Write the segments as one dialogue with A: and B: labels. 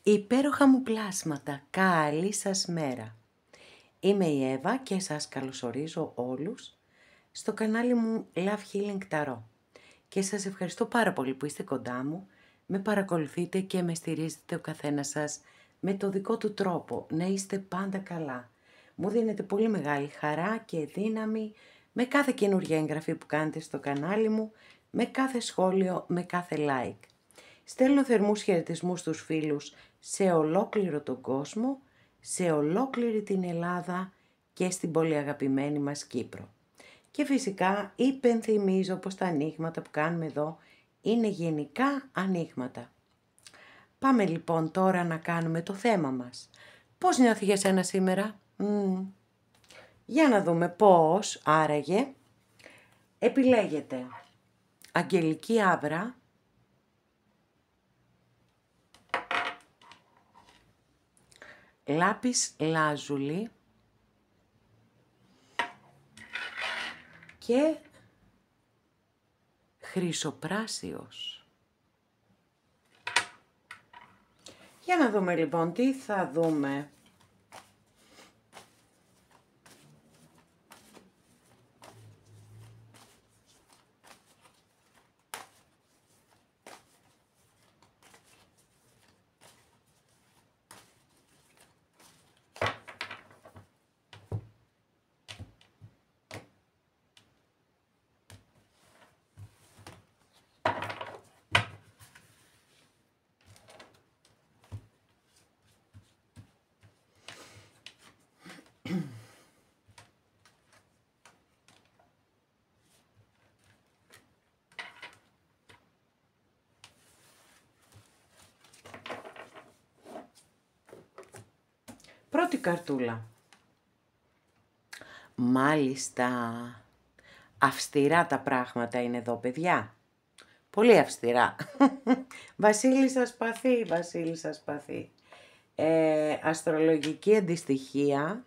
A: Υπέροχα μου πλάσματα, καλή σας μέρα. Είμαι η Εύα και σας καλωσορίζω όλους στο κανάλι μου Love Healing Tarot. Και σας ευχαριστώ πάρα πολύ που είστε κοντά μου, με παρακολουθείτε και με στηρίζετε ο καθένας σας με το δικό του τρόπο, να είστε πάντα καλά. Μου δίνετε πολύ μεγάλη χαρά και δύναμη με κάθε καινούργια εγγραφή που κάνετε στο κανάλι μου, με κάθε σχόλιο, με κάθε like. Στέλνω θερμούς χαιρετισμούς στους φίλους σε ολόκληρο τον κόσμο, σε ολόκληρη την Ελλάδα και στην πολύ αγαπημένη μας Κύπρο. Και φυσικά υπενθυμίζω πως τα ανοίγματα που κάνουμε εδώ είναι γενικά ανοίγματα. Πάμε λοιπόν τώρα να κάνουμε το θέμα μας. Πώς νιώθει για σένα σήμερα? Για να δούμε πώς άραγε. Επιλέγετε Αγγελική Άβρα, Λάπις Λάζουλη και Χρυσοπράσιος. Για να δούμε λοιπόν τι θα δούμε. Πρώτη καρτούλα. Μάλιστα, αυστηρά τα πράγματα είναι εδώ, παιδιά. Πολύ αυστηρά. Βασίλισσα Σπαθή, Βασίλισσα Σπαθή. Αστρολογική αντιστοιχεία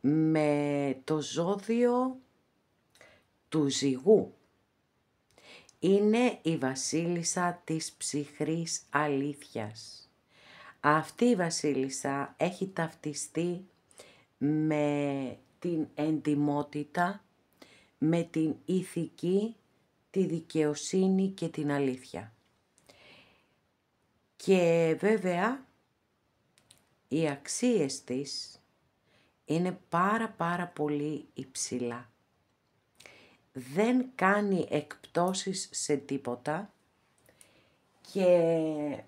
A: με το ζώδιο του Ζυγού. Είναι η βασίλισσα της ψυχρής αλήθειας. Αυτή η βασίλισσα έχει ταυτιστεί με την εντιμότητα, με την ηθική, τη δικαιοσύνη και την αλήθεια. Και βέβαια οι αξίες της είναι πάρα πολύ υψηλά. Δεν κάνει εκπτώσεις σε τίποτα και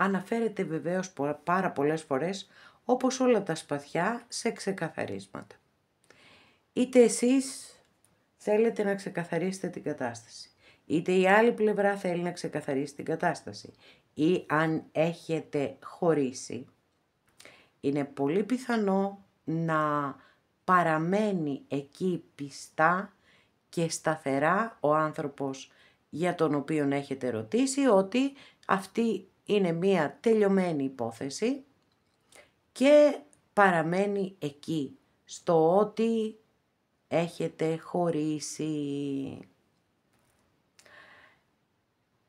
A: αναφέρεται βεβαίως πάρα πολλές φορές, όπως όλα τα σπαθιά, σε ξεκαθαρίσματα. Είτε εσείς θέλετε να ξεκαθαρίσετε την κατάσταση, είτε η άλλη πλευρά θέλει να ξεκαθαρίσει την κατάσταση, ή αν έχετε χωρίσει, είναι πολύ πιθανό να παραμένει εκεί πιστά και σταθερά ο άνθρωπος για τον οποίο έχετε ρωτήσει ότι αυτή είναι μία τελειωμένη υπόθεση και παραμένει εκεί, στο ότι έχετε χωρίσει.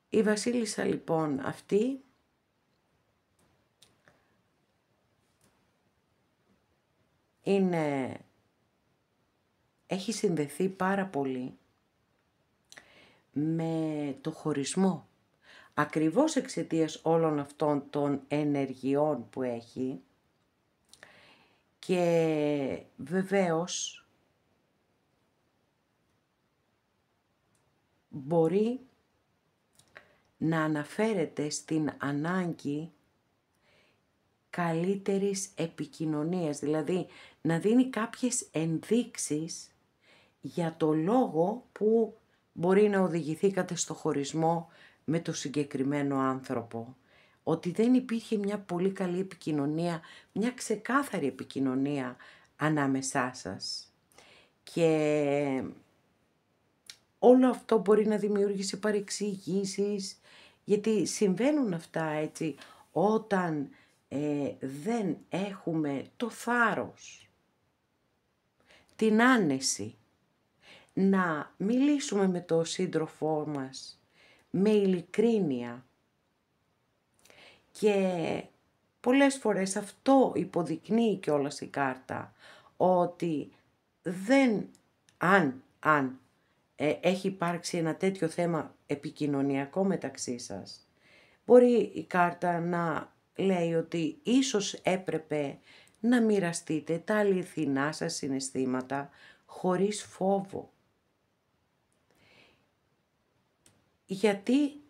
A: Η βασίλισσα λοιπόν αυτή έχει συνδεθεί πάρα πολύ με το χωρισμό. Ακριβώς εξαιτίας όλων αυτών των ενεργειών που έχει και βεβαίως μπορεί να αναφέρεται στην ανάγκη καλύτερης επικοινωνίας, δηλαδή να δίνει κάποιες ενδείξεις για το λόγο που μπορεί να οδηγηθήκατε στο χωρισμό με το συγκεκριμένο άνθρωπο. Ότι δεν υπήρχε μια πολύ καλή επικοινωνία, μια ξεκάθαρη επικοινωνία ανάμεσά σας. Και όλο αυτό μπορεί να δημιουργήσει παρεξηγήσεις, γιατί συμβαίνουν αυτά έτσι όταν δεν έχουμε το θάρρος, την άνεση να μιλήσουμε με τον σύντροφό μας με ειλικρίνεια Και πολλές φορές αυτό υποδεικνύει κιόλας η κάρτα, ότι αν έχει υπάρξει ένα τέτοιο θέμα επικοινωνιακό μεταξύ σας, μπορεί η κάρτα να λέει ότι ίσως έπρεπε να μοιραστείτε τα αληθινά σας συναισθήματα χωρίς φόβο. Γιατί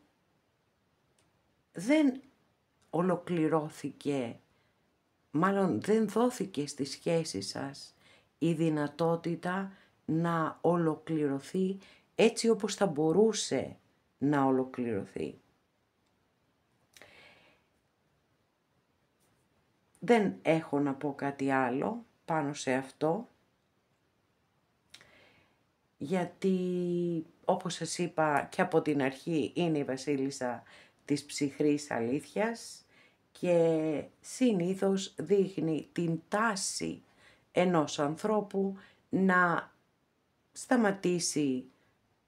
A: δεν ολοκληρώθηκε, μάλλον δεν δόθηκε στη σχέση σας η δυνατότητα να ολοκληρωθεί έτσι όπως θα μπορούσε να ολοκληρωθεί. Δεν έχω να πω κάτι άλλο πάνω σε αυτό, γιατί όπως σας είπα και από την αρχή είναι η βασίλισσα της ψυχρής αλήθειας και συνήθως δείχνει την τάση ενός ανθρώπου να σταματήσει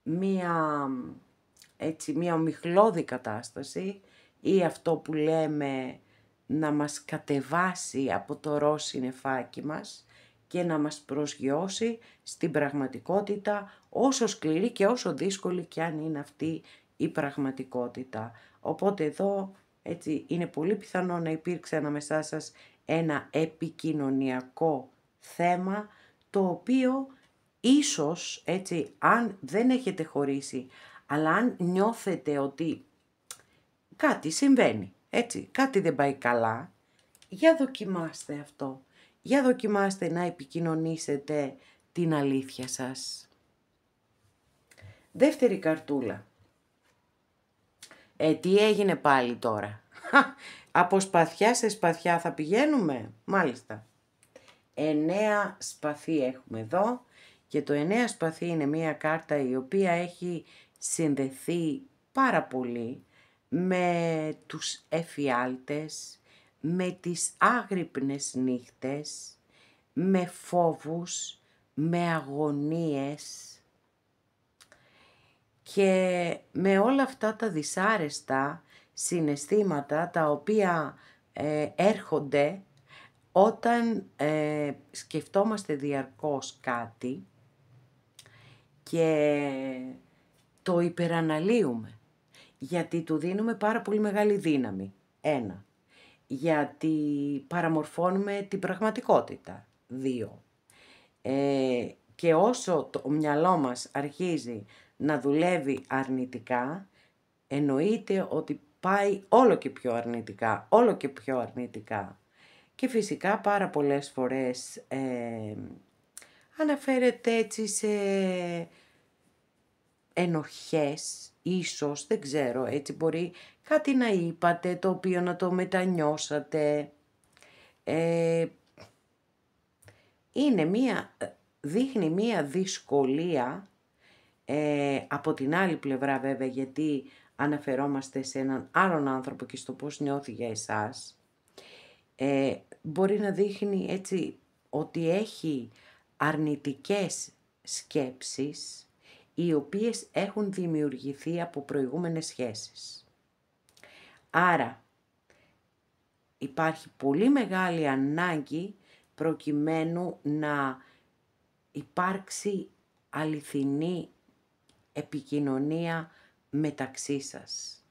A: μία ομιχλώδη κατάσταση ή αυτό που λέμε να μας κατεβάσει από το ροζ συννεφάκι μας και να μας προσγειώσει στην πραγματικότητα, όσο σκληρή και όσο δύσκολη κι αν είναι αυτή η πραγματικότητα. Οπότε εδώ είναι πολύ πιθανό να υπήρξε ανάμεσά σας ένα επικοινωνιακό θέμα, το οποίο ίσως, αν δεν έχετε χωρίσει, αλλά αν νιώθετε ότι κάτι συμβαίνει, κάτι δεν πάει καλά, για δοκιμάστε αυτό. Για δοκιμάστε να επικοινωνήσετε την αλήθεια σας. Δεύτερη καρτούλα. Τι έγινε πάλι τώρα? Από σπαθιά σε σπαθιά θα πηγαίνουμε? Μάλιστα. 9 σπαθί έχουμε εδώ και το 9 σπαθί είναι μία κάρτα η οποία έχει συνδεθεί πάρα πολύ με τους εφιάλτες, με τις άγρυπνες νύχτες, με φόβους, με αγωνίες και με όλα αυτά τα δυσάρεστα συναισθήματα τα οποία έρχονται όταν σκεφτόμαστε διαρκώς κάτι και το υπεραναλύουμε, γιατί του δίνουμε πάρα πολύ μεγάλη δύναμη. 1. Γιατί παραμορφώνουμε την πραγματικότητα. 2. Και όσο το μυαλό μας αρχίζει να δουλεύει αρνητικά, εννοείται ότι πάει όλο και πιο αρνητικά, όλο και πιο αρνητικά. Και φυσικά πάρα πολλές φορές αναφέρεται έτσι σε ενοχές, ίσως, δεν ξέρω, έτσι μπορεί κάτι να είπατε το οποίο να το μετανιώσατε. Δείχνει μία δυσκολία, από την άλλη πλευρά βέβαια, γιατί αναφερόμαστε σε έναν άλλον άνθρωπο και στο πώς νιώθει για εσάς. Μπορεί να δείχνει έτσι ότι έχει αρνητικές σκέψεις οι οποίες έχουν δημιουργηθεί από προηγούμενες σχέσεις. Άρα υπάρχει πολύ μεγάλη ανάγκη προκειμένου να υπάρξει αληθινή επικοινωνία μεταξύ σας.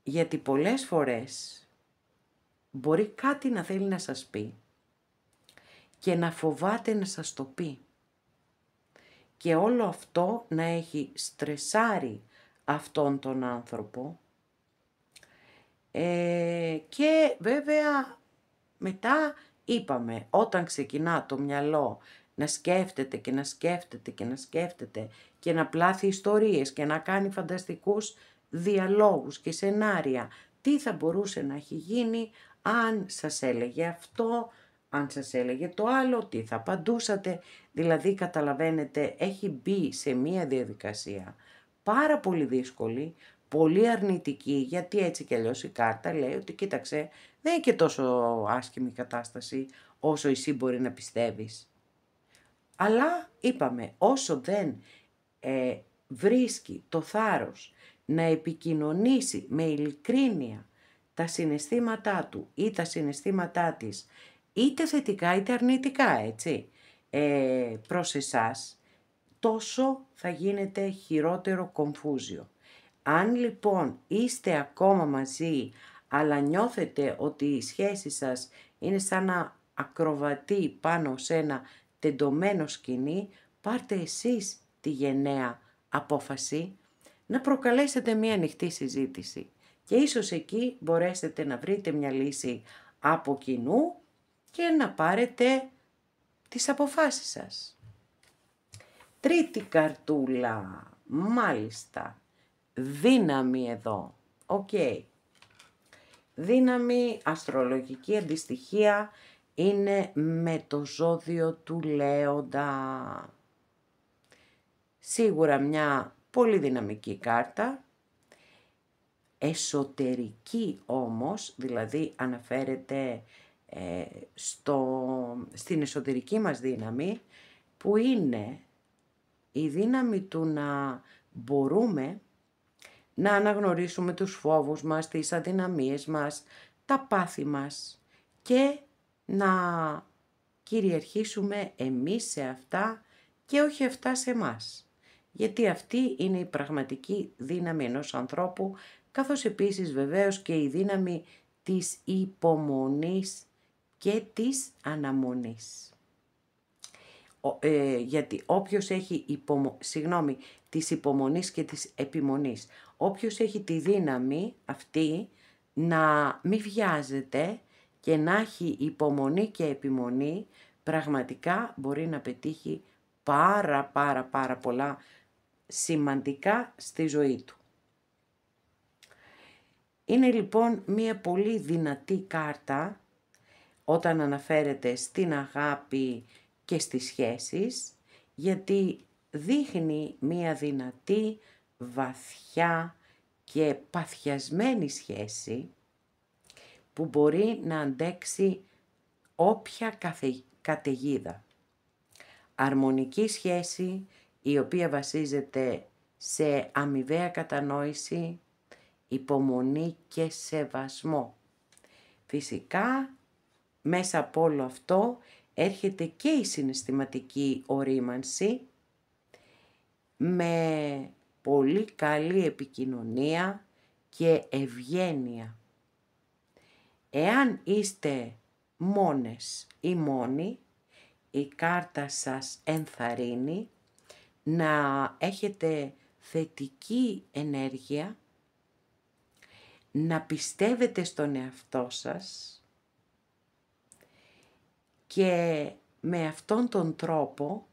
A: Γιατί πολλές φορές μπορεί κάτι να θέλει να σας πει και να φοβάται να σας το πει. Και όλο αυτό να έχει στρεσάρει αυτόν τον άνθρωπο. Και βέβαια μετά είπαμε, όταν ξεκινά το μυαλό να σκέφτεται και να σκέφτεται και να σκέφτεται και να πλάθει ιστορίες και να κάνει φανταστικούς διαλόγους και σενάρια, τι θα μπορούσε να έχει γίνει αν σας έλεγε αυτό, αν σας έλεγε το άλλο, τι θα απαντούσατε. Δηλαδή καταλαβαίνετε, έχει μπει σε μία διαδικασία πάρα πολύ δύσκολη, πολύ αρνητική, γιατί έτσι κι αλλιώς η κάρτα λέει ότι κοίταξε, δεν είναι και τόσο άσχημη η κατάσταση όσο εσύ μπορεί να πιστεύεις. Αλλά είπαμε, όσο δεν βρίσκει το θάρρος να επικοινωνήσει με ειλικρίνεια τα συναισθήματά του ή τα συναισθήματά της, είτε θετικά είτε αρνητικά, έτσι, προς εσάς, τόσο θα γίνεται χειρότερο κομφούζιο. Αν λοιπόν είστε ακόμα μαζί, αλλά νιώθετε ότι η σχέση σας είναι σαν να ακροβατεί πάνω σε ένα τεντωμένο σκηνή, πάρτε εσείς τη γενναία απόφαση να προκαλέσετε μία ανοιχτή συζήτηση και ίσως εκεί μπορέσετε να βρείτε μια λύση από κοινού και να πάρετε τις αποφάσεις σας. Τρίτη καρτούλα, μάλιστα, δύναμη εδώ, Δύναμη, αστρολογική αντιστοιχεία, είναι με το ζώδιο του Λέοντα. Σίγουρα μια πολύ δυναμική κάρτα, εσωτερική όμως, δηλαδή αναφέρεται στην εσωτερική μας δύναμη, που είναι η δύναμη του να μπορούμε να αναγνωρίσουμε τους φόβους μας, τις αδυναμίες μας, τα πάθη μας και να κυριαρχήσουμε εμείς σε αυτά και όχι αυτά σε μας. Γιατί αυτή είναι η πραγματική δύναμη ενός ανθρώπου, καθώς επίσης βεβαίως και η δύναμη της υπομονής και της αναμονής. Γιατί όποιος έχει της υπομονής και της επιμονής, όποιος έχει τη δύναμη αυτή να μην βιάζεται και να έχει υπομονή και επιμονή, πραγματικά μπορεί να πετύχει πάρα πολλά σημαντικά στη ζωή του. Είναι λοιπόν μια πολύ δυνατή κάρτα όταν αναφέρεται στην αγάπη και στις σχέσεις, γιατί δείχνει μια δυνατή, βαθιά και παθιασμένη σχέση που μπορεί να αντέξει όποια καταιγίδα. Αρμονική σχέση η οποία βασίζεται σε αμοιβαία κατανόηση, υπομονή και σεβασμό. Φυσικά μέσα από όλο αυτό έρχεται και η συναισθηματική ορίμανση με πολύ καλή επικοινωνία και ευγένεια. Εάν είστε μόνες ή μόνοι, η κάρτα σας ενθαρρύνει να έχετε θετική ενέργεια, να πιστεύετε στον εαυτό σας και με αυτόν τον τρόπο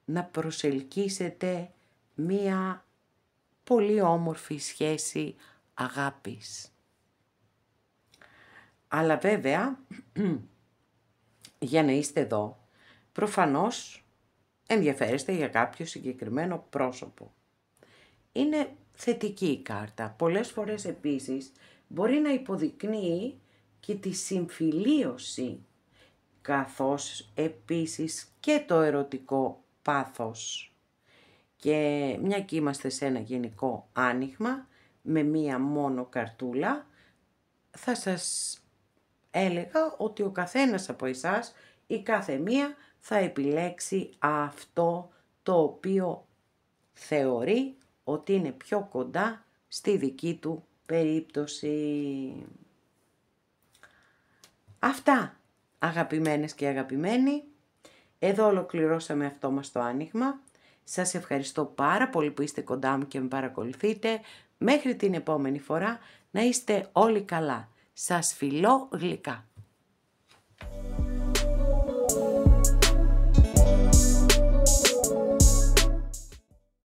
A: να προσελκύσετε μία πολύ όμορφη σχέση αγάπης. Αλλά βέβαια, για να είστε εδώ, προφανώς ενδιαφέρεστε για κάποιο συγκεκριμένο πρόσωπο. Είναι θετική η κάρτα. Πολλές φορές επίσης μπορεί να υποδεικνύει και τη συμφιλίωση, καθώς επίσης και το ερωτικό πάθος. Και μια και είμαστε σε ένα γενικό άνοιγμα, με μία μόνο καρτούλα, θα σας έλεγα ότι ο καθένας από εσάς ή κάθε μία θα επιλέξει αυτό το οποίο θεωρεί ότι είναι πιο κοντά στη δική του περίπτωση. Αυτά, αγαπημένες και αγαπημένοι. Εδώ ολοκληρώσαμε αυτό μας το άνοιγμα. Σας ευχαριστώ πάρα πολύ που είστε κοντά μου και με παρακολουθείτε. Μέχρι την επόμενη φορά να είστε όλοι καλά. Σας φιλώ γλυκά.